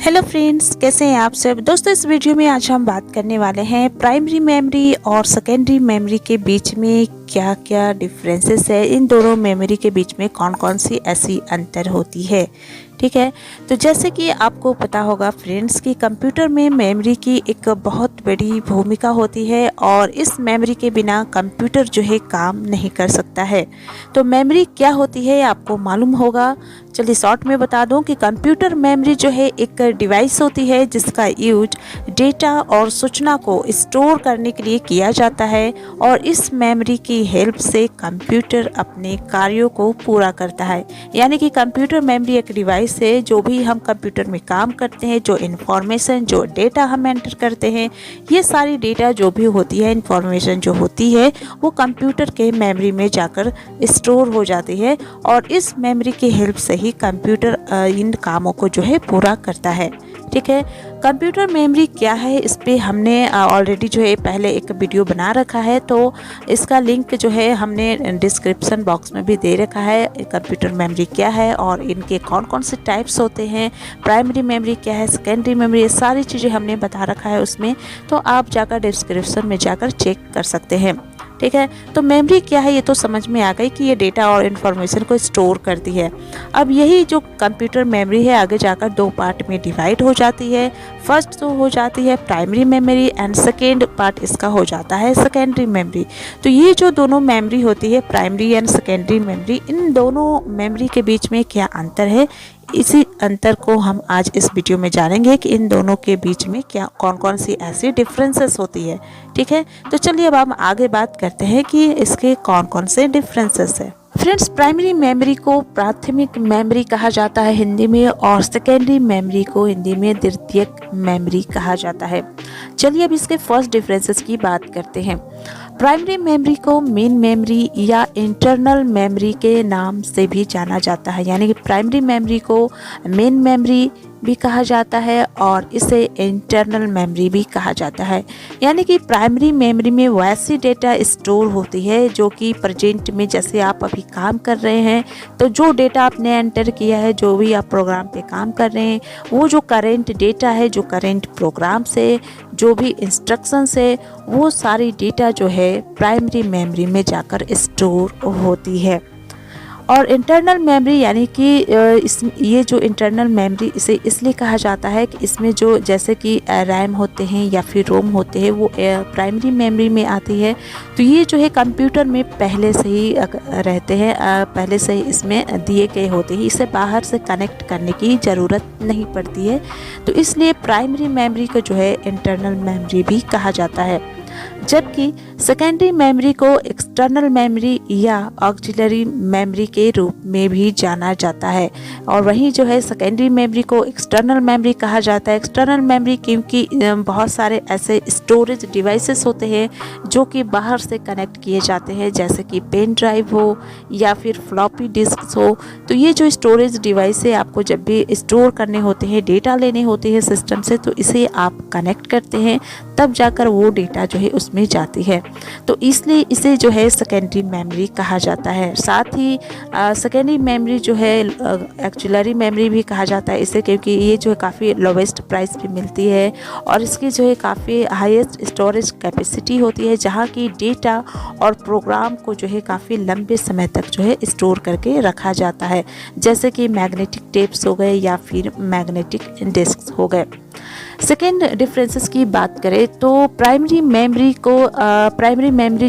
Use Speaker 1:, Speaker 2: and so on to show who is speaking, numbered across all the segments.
Speaker 1: Hello friends, कैसे हैं आप सब दोस्तों। इस वीडियो में आज हम बात करने वाले हैं प्राइमरी मेमोरी और सेकेंडरी मेमोरी के बीच में क्या क्या डिफरेंसेस है, इन दोनों मेमोरी के बीच में कौन कौन सी ऐसी अंतर होती है। ठीक है, तो जैसे कि आपको पता होगा फ्रेंड्स कि कंप्यूटर में मेमोरी की एक बहुत बड़ी भूमिका होती है और इस मेमोरी के बिना कंप्यूटर जो है काम नहीं कर सकता है। तो मेमोरी क्या होती है आपको मालूम होगा। चलिए शॉर्ट में बता दूं कि कंप्यूटर मेमोरी जो है एक डिवाइस होती है जिसका यूज डेटा और सूचना को स्टोर करने के लिए किया जाता है और इस मेमोरी की हेल्प से कंप्यूटर अपने कार्यों को पूरा करता है। यानी कि कंप्यूटर मेमोरी एक डिवाइस से जो भी हम कंप्यूटर में काम करते हैं, जो इन्फॉर्मेशन जो डेटा हम एंटर करते हैं, ये सारी डेटा जो भी होती है, इन्फॉर्मेशन जो होती है, वो कंप्यूटर के मेमोरी में जाकर स्टोर हो जाती है और इस मेमोरी की हेल्प से ही कंप्यूटर इन कामों को जो है पूरा करता है। ठीक है, कंप्यूटर मेमोरी क्या है इस पे हमने ऑलरेडी जो है पहले एक वीडियो बना रखा है, तो इसका लिंक जो है हमने डिस्क्रिप्शन बॉक्स में भी दे रखा है। कंप्यूटर मेमोरी क्या है और इनके कौन कौन से टाइप्स होते हैं, प्राइमरी मेमोरी क्या है, सेकेंडरी मेमोरी, ये सारी चीज़ें हमने बता रखा है उसमें, तो आप जाकर डिस्क्रिप्शन में जाकर चेक कर सकते हैं। ठीक है, तो मेमोरी क्या है ये तो समझ में आ गई कि ये डेटा और इन्फॉर्मेशन को स्टोर करती है। अब यही जो कंप्यूटर मेमोरी है आगे जाकर दो पार्ट में डिवाइड हो जाती है। फर्स्ट तो हो जाती है primary memory and second part इसका हो जाता है सेकेंडरी मेमोरी। तो ये जो दोनों मेमोरी होती है, प्राइमरी एंड सेकेंडरी मेमोरी, इन दोनों मेमोरी के बीच में क्या अंतर है, इसी अंतर को हम आज इस वीडियो में जानेंगे कि इन दोनों के बीच में क्या कौन कौन सी ऐसी डिफरेंसेस होती है। ठीक है, तो चलिए अब हम आगे बात करते हैं कि इसके कौन कौन से डिफरेंसेस है। फ्रेंड्स, प्राइमरी मेमोरी को प्राथमिक मेमोरी कहा जाता है हिंदी में और सेकेंडरी मेमोरी को हिंदी में द्वितीयक मेमोरी कहा जाता है। चलिए अब इसके फर्स्ट डिफरेंसेस की बात करते हैं। प्राइमरी मेमोरी को मेन मेमोरी या इंटरनल मेमोरी के नाम से भी जाना जाता है। यानी कि प्राइमरी मेमोरी को मेन मेमोरी भी कहा जाता है और इसे इंटरनल मेमोरी भी कहा जाता है। यानी कि प्राइमरी मेमोरी में वैसी डेटा स्टोर होती है जो कि प्रेजेंट में, जैसे आप अभी काम कर रहे हैं तो जो डेटा आपने एंटर किया है, जो भी आप प्रोग्राम पे काम कर रहे हैं, वो जो करेंट डेटा है, जो करेंट प्रोग्राम से जो भी इंस्ट्रक्शंस है, वो सारी डेटा जो है प्राइमरी मेमोरी में जाकर स्टोर होती है। और इंटरनल मेमोरी यानी कि ये जो इंटरनल मेमोरी इसे इसलिए कहा जाता है कि इसमें जो जैसे कि रैम होते हैं या फिर रोम होते हैं वो प्राइमरी मेमोरी में आती है। तो ये जो है कंप्यूटर में पहले से ही रहते हैं, पहले से ही इसमें दिए गए होते हैं, इसे बाहर से कनेक्ट करने की ज़रूरत नहीं पड़ती है। तो इसलिए प्राइमरी मेमोरी को जो है इंटरनल मेमोरी भी कहा जाता है, जबकि सेकेंडरी मेमोरी को एक्सटर्नल मेमोरी या ऑक्सिलरी मेमोरी के रूप में भी जाना जाता है। और वहीं जो है सेकेंडरी मेमोरी को एक्सटर्नल मेमोरी कहा जाता है। एक्सटर्नल मेमोरी क्योंकि बहुत सारे ऐसे स्टोरेज डिवाइसेस होते हैं जो कि बाहर से कनेक्ट किए जाते हैं, जैसे कि पेन ड्राइव हो या फिर फ्लॉपी डिस्क हो। तो ये जो स्टोरेज डिवाइस है, आपको जब भी स्टोर करने होते हैं, डेटा लेने होते हैं सिस्टम से, तो इसे आप कनेक्ट करते हैं, तब जाकर वो डेटा जो है उसमें जाती है। तो इसलिए इसे जो है सेकेंडरी मेमोरी कहा जाता है। साथ ही सेकेंडरी मेमोरी जो है एक्चुअलरी मेमोरी भी कहा जाता है इसे, क्योंकि ये जो है काफ़ी लोवेस्ट प्राइस पे मिलती है और इसकी जो है काफ़ी हाईएस्ट स्टोरेज कैपेसिटी होती है, जहाँ की डेटा और प्रोग्राम को जो है काफ़ी लंबे समय तक जो है स्टोर करके रखा जाता है, जैसे कि मैग्नेटिक टेप्स हो गए या फिर मैग्नेटिक डिस्क हो गए। सेकेंड डिफरेंसेस की बात करें तो प्राइमरी मेमोरी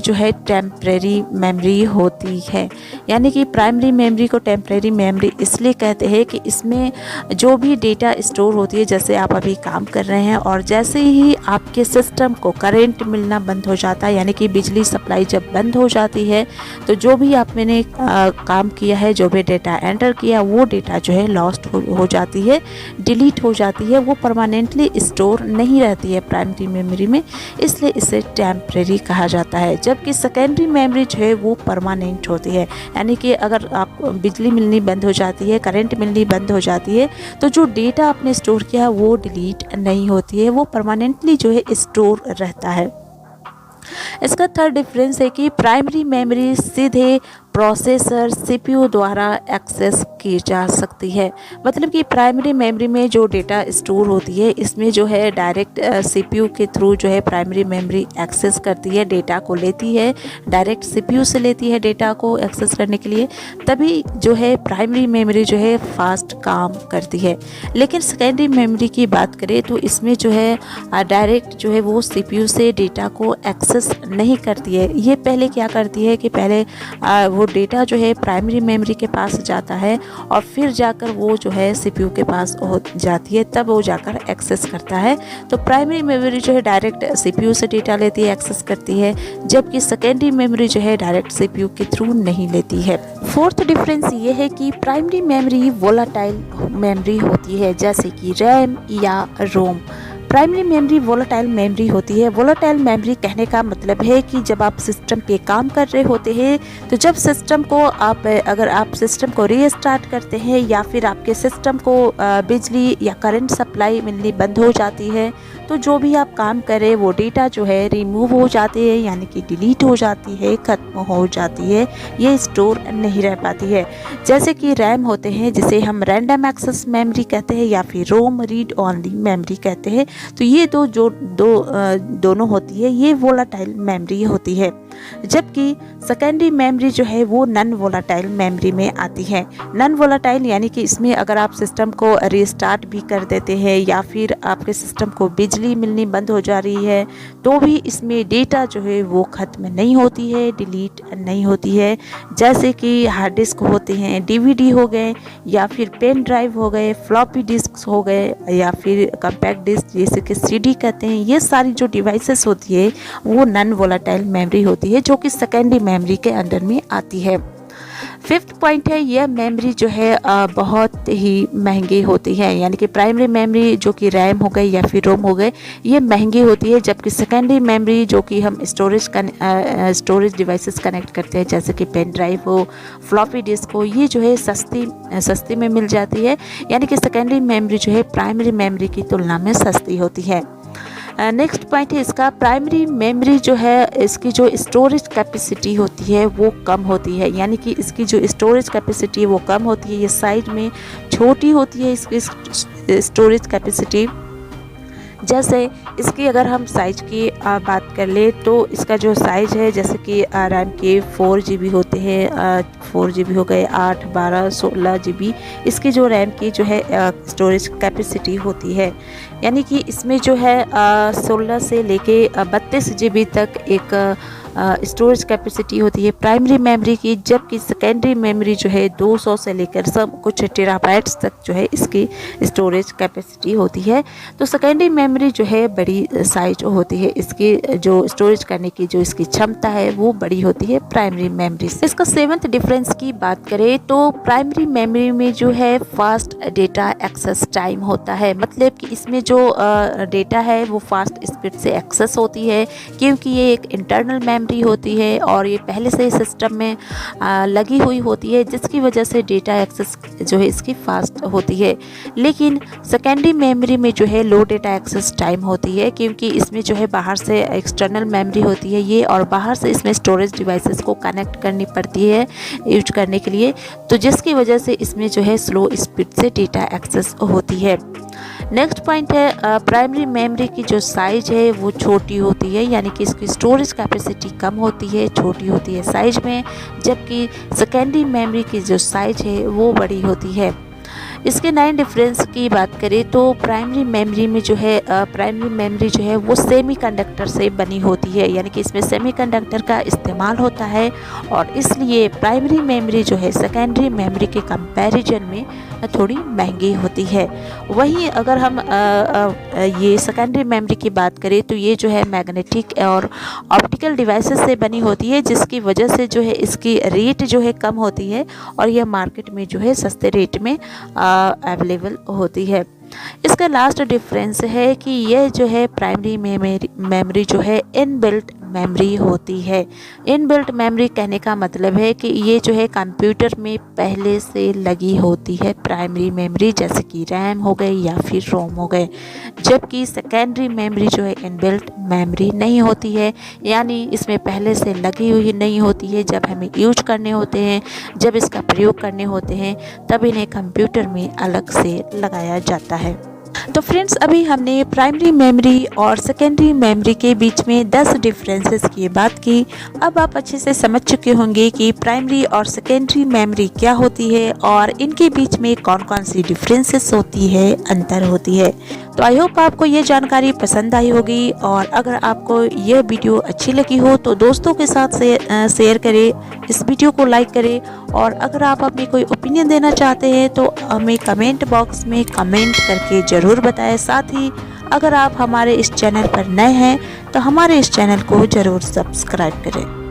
Speaker 1: जो है टेम्परेरी मेमोरी होती है। यानी कि प्राइमरी मेमोरी को टेम्परेरी मेमोरी इसलिए कहते हैं कि इसमें जो भी डेटा स्टोर होती है, जैसे आप अभी काम कर रहे हैं और जैसे ही आपके सिस्टम को करंट मिलना बंद हो जाता है, यानी कि बिजली सप्लाई जब बंद हो जाती है, तो जो भी आपने काम किया है, जो भी डेटा एंटर किया, वो डेटा जो है लॉस्ट हो जाती है, डिलीट हो जाती है, वो परमानेंटली स्टोर नहीं रहती है प्राइमरी मेमोरी में, इसलिए इसे टेम्परेरी कहा जाता है। जबकि सेकेंडरी मेमोरी जो है वो परमानेंट होती है। यानी कि अगर आप बिजली मिलनी बंद हो जाती है, करंट मिलनी बंद हो जाती है, तो जो डेटा आपने स्टोर किया वो डिलीट नहीं होती है, वो परमानेंटली जो है स्टोर रहता है। इसका थर्ड डिफरेंस है कि प्राइमरी मेमोरी सीधे प्रोसेसर सीपीयू द्वारा एक्सेस की जा सकती है। मतलब कि प्राइमरी मेमोरी में जो डेटा स्टोर होती है, इसमें जो है डायरेक्ट सीपीयू के थ्रू जो है प्राइमरी मेमोरी एक्सेस करती है, डेटा को लेती है, डायरेक्ट सीपीयू से लेती है डेटा को एक्सेस करने के लिए, तभी जो है प्राइमरी मेमोरी जो है फास्ट काम करती है। लेकिन सेकेंडरी मेमोरी की बात करें तो इसमें जो है डायरेक्ट जो है वो सीपीयू से डेटा को एक्सेस नहीं करती है। ये पहले क्या करती है कि पहले वो डेटा जो है प्राइमरी मेमोरी के पास जाता है और फिर जाकर वो जो है सीपीयू के पास हो जाती है, तब वो जाकर एक्सेस करता है। तो प्राइमरी मेमोरी जो है डायरेक्ट सीपीयू से डेटा लेती है, एक्सेस करती है, जबकि सेकेंडरी मेमोरी जो है डायरेक्ट सीपीयू के थ्रू नहीं लेती है। फोर्थ डिफरेंस ये है कि प्राइमरी मेमोरी वोलाटाइल मेमोरी होती है, जैसे कि रैम या रोम। प्राइमरी मेमोरी वोलाटाइल मेमोरी होती है। वोलाटाइल मेमोरी कहने का मतलब है कि जब आप सिस्टम पे काम कर रहे होते हैं, तो जब सिस्टम को अगर आप सिस्टम को रीस्टार्ट करते हैं या फिर आपके सिस्टम को बिजली या करंट सप्लाई मिलनी बंद हो जाती है, तो जो भी आप काम करें वो डेटा जो है रिमूव हो जाती है, यानी कि डिलीट हो जाती है, ख़त्म हो जाती है, ये स्टोर नहीं रह पाती है। जैसे कि रैम होते हैं, जिसे हम रैंडम एक्सेस मेमोरी कहते हैं, या फिर रोम रीड ओनली मेमोरी कहते हैं। तो ये दोनों होती है, ये वोलाटाइल मेमोरी होती है। जबकि सेकेंडरी मेमोरी जो है वो नॉन वोलाटाइल मेमोरी में आती है। नॉन वोलाटाइल यानी कि इसमें अगर आप सिस्टम को रीस्टार्ट भी कर देते हैं या फिर आपके सिस्टम को बिजली मिलनी बंद हो जा रही है, तो भी इसमें डेटा जो है वो ख़त्म नहीं होती है, डिलीट नहीं होती है। जैसे कि हार्ड डिस्क होते हैं, डीवीडी हो गए, या फिर पेन ड्राइव हो गए, फ्लॉपी डिस्क हो गए, या फिर कंपैक्ट डिस्क जैसे कि सीडी कहते हैं, ये सारी जो डिवाइसेस होती है वो नॉन वोलाटाइल मेमोरी होती है, जो कि सेकेंडरी मेमोरी के अंडर में आती है। फिफ्थ पॉइंट है, यह मेमोरी जो है बहुत ही महंगी होती है। यानी कि प्राइमरी मेमोरी जो कि रैम हो गई या फिर रोम हो गए, ये महंगी होती है, जबकि सेकेंडरी मेमोरी जो कि हम स्टोरेज डिवाइसेस कनेक्ट करते हैं, जैसे कि पेन ड्राइव हो, फ्लॉपी डिस्क हो, ये जो है सस्ती में मिल जाती है। यानी कि सेकेंडरी मेमोरी जो है प्राइमरी मेमोरी की तुलना में सस्ती होती है। नेक्स्ट पॉइंट है इसका, प्राइमरी मेमोरी जो है इसकी जो स्टोरेज कैपेसिटी होती है वो कम होती है। यानी कि इसकी जो स्टोरेज कैपेसिटी है वो कम होती है, ये साइज में छोटी होती है इसकी स्टोरेज कैपेसिटी। जैसे इसकी अगर हम साइज की बात कर ले, तो इसका जो साइज है, जैसे कि रैम के 4 GB होते हैं, 4 GB हो गए, 8, 12, 16 GB इसकी जो रैम की जो है स्टोरेज कैपेसिटी होती है। यानी कि इसमें जो है 16 से लेके 32 GB तक एक स्टोरेज कैपेसिटी होती है प्राइमरी मेमोरी की, जबकि सेकेंडरी मेमोरी जो है 200 से लेकर सब कुछ टेराबाइट्स तक जो है इसकी स्टोरेज कैपेसिटी होती है। तो सेकेंडरी मेमोरी जो है बड़ी साइज होती है, इसकी जो स्टोरेज करने की जो इसकी क्षमता है वो बड़ी होती है प्राइमरी मेमोरी से। इसका सेवंथ डिफरेंस की बात करें तो प्राइमरी मेमोरी में जो है फास्ट डेटा एक्सेस टाइम होता है। मतलब कि इसमें जो डेटा है वो फास्ट स्पीड से एक्सेस होती है, क्योंकि ये एक इंटरनल मेमोरी होती है और ये पहले से ही सिस्टम में लगी हुई होती है, जिसकी वजह से डेटा एक्सेस जो है इसकी फास्ट होती है। लेकिन सेकेंडरी मेमोरी में जो है लो डेटा एक्सेस टाइम होती है, क्योंकि इसमें जो है बाहर से एक्सटर्नल मेमोरी होती है ये, और बाहर से इसमें स्टोरेज डिवाइसेस को कनेक्ट करनी पड़ती है यूज करने के लिए, तो जिसकी वजह से इसमें जो है स्लो स्पीड से डेटा एक्सेस होती है। नेक्स्ट पॉइंट है, प्राइमरी मेमोरी की जो साइज है वो छोटी होती है, यानी कि इसकी स्टोरेज कैपेसिटी कम होती है, छोटी होती है साइज में, जबकि सेकेंडरी मेमोरी की जो साइज है वो बड़ी होती है। इसके 9 डिफरेंस की बात करें तो प्राइमरी मेमोरी में जो है प्राइमरी मेमोरी जो है वो सेमीकंडक्टर से बनी होती है, यानी कि इसमें सेमीकंडक्टर का इस्तेमाल होता है, और इसलिए प्राइमरी मेमोरी जो है सेकेंडरी मेमोरी के कंपैरिजन में थोड़ी महंगी होती है। वहीं अगर हम ये सेकेंडरी मेमोरी की बात करें तो ये जो है मैग्नेटिक और ऑप्टिकल डिवाइसेस से बनी होती है, जिसकी वजह से जो है इसकी रेट जो है कम होती है, और यह मार्केट में जो है सस्ते रेट में अवेलेबल होती है। इसका लास्ट डिफरेंस है कि यह जो है प्राइमरी मेमोरी जो है इनबिल्ट मेमोरी होती है। इनबिल्ट मेमोरी कहने का मतलब है कि ये जो है कंप्यूटर में पहले से लगी होती है प्राइमरी मेमोरी, जैसे कि रैम हो गई या फिर रोम हो गए। जबकि सेकेंडरी मेमोरी जो है इनबिल्ट मेमोरी नहीं होती है, यानी इसमें पहले से लगी हुई नहीं होती है। जब हमें यूज करने होते हैं, जब इसका प्रयोग करने होते हैं, तब इन्हें कंप्यूटर में अलग से लगाया जाता है। तो फ्रेंड्स, अभी हमने प्राइमरी मेमोरी और सेकेंडरी मेमोरी के बीच में 10 डिफरेंसेस की बात की। अब आप अच्छे से समझ चुके होंगे कि प्राइमरी और सेकेंडरी मेमोरी क्या होती है और इनके बीच में कौन कौन सी डिफरेंसेस होती है, अंतर होती है। तो आई होप आपको ये जानकारी पसंद आई होगी, और अगर आपको ये वीडियो अच्छी लगी हो तो दोस्तों के साथ शेयर करें, इस वीडियो को लाइक करें, और अगर आप अपनी कोई ओपिनियन देना चाहते हैं तो हमें कमेंट बॉक्स में कमेंट करके ज़रूर बताएं। साथ ही अगर आप हमारे इस चैनल पर नए हैं तो हमारे इस चैनल को ज़रूर सब्सक्राइब करें।